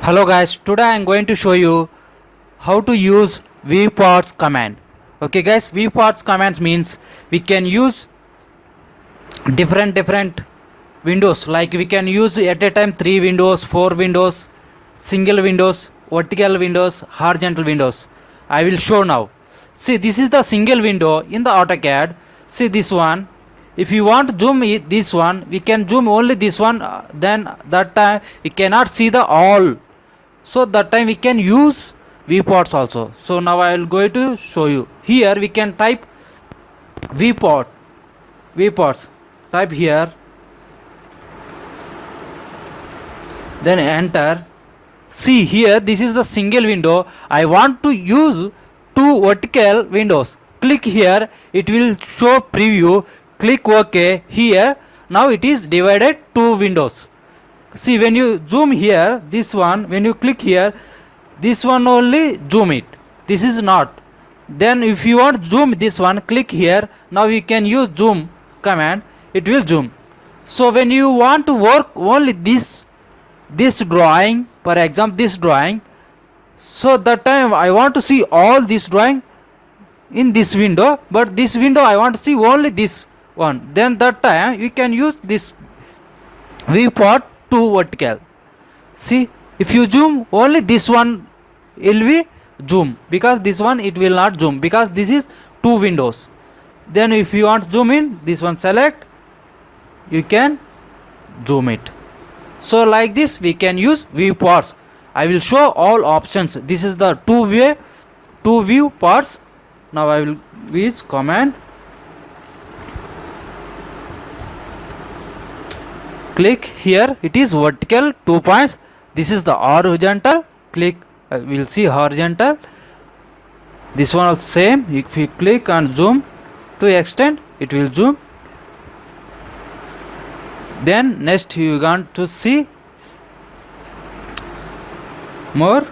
Hello guys, today I am going to show you how to use VPORTS command. Okay guys, VPORTS commands means we can use different windows, like we can use at a time 3 windows, 4 windows, single windows, vertical windows, horizontal windows. I will show now. See, this is the single window in the AutoCAD. See this one. If you want to zoom this one, we can zoom only this one, then that time we cannot see the all, so that time we can use viewports also. So now I will go to show you. Here we can type viewports, type here, then enter. See here, this is the single window. I want to use 2 vertical windows. Click here, it will show preview. Click OK. Here now it is divided 2 windows. See, when you zoom here, this one, when you click here, this one only zoom it, this is not. Then if you want zoom this one, click here. Now you can use zoom command, it will zoom. So when you want to work only this drawing, for example this drawing, so that time I want to see all this drawing in this window, but this window I want to see only this one, then that time you can use this viewport to vertical. See, if you zoom only this one, it will be zoom, because this one it will not zoom, because this is 2 windows. Then if you want zoom in, this one select, you can zoom it. So like this we can use viewports. I will show all options. This is the two view parts. Now I will use command, click here, it is vertical 2 points. This is the horizontal, click, we'll see horizontal. This one also same. If you click and zoom to extend, it will zoom. Then next you want to see more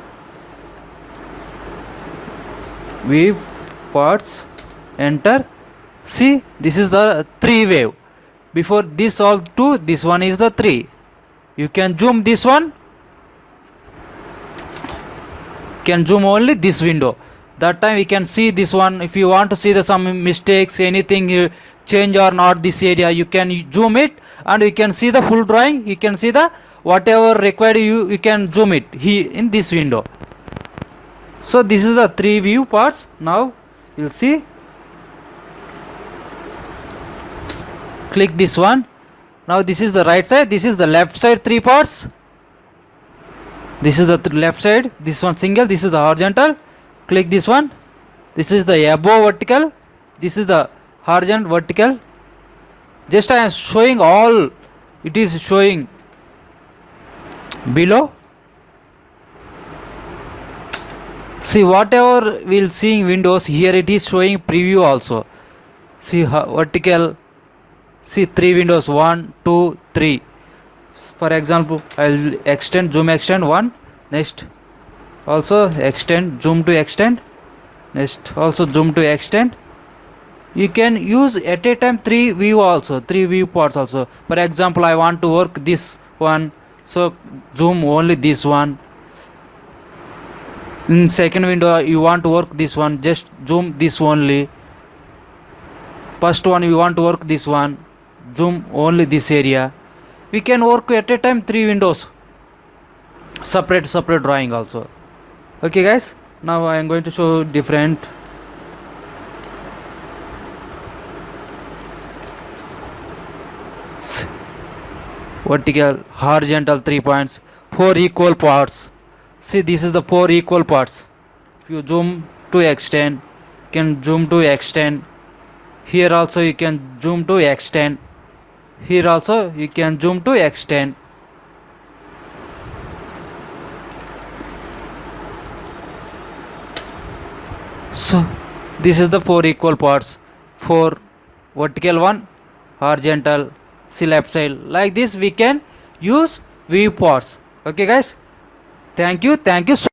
viewports, enter. See, this is the 3 wave. Before this all 2, this one is the 3. You can zoom this one, can zoom only this window. That time we can see this one. If you want to see the some mistakes, anything you change or not this area, you can zoom it and you can see the full drawing. You can see the whatever required, you can zoom it here in this window. So this is the 3 view parts. Now you'll see, click this one. Now this is the right side, this is the left side 3 parts. This is the left side, this one single, this is the horizontal. Click this one, this is the above vertical, this is the horizontal vertical. Just I am showing all, it is showing below. See, whatever we'll seeing windows, here it is showing preview also. See vertical, see 3 windows, 1 2 3. For example, I'll extend, zoom extend 1, next also extend, zoom to extend, next also zoom to extend. You can use at a time 3 view also, 3 viewports also. For example, I want to work this one, so zoom only this one. In second window you want to work this one, just zoom this only. First one you want to work this one, zoom only this area. We can work at a time 3 windows, separate drawing also. Okay guys, now I am going to show different. Vertical, horizontal 3 points, 4 equal parts. See, this is the 4 equal parts. If you zoom to extend, you can zoom to extend. Here also you can zoom to extend. Here also you can zoom to extend. So this is the 4 equal parts, 4 vertical, 1 horizontal. See left side. Like this we can use viewports. Okay guys, thank you so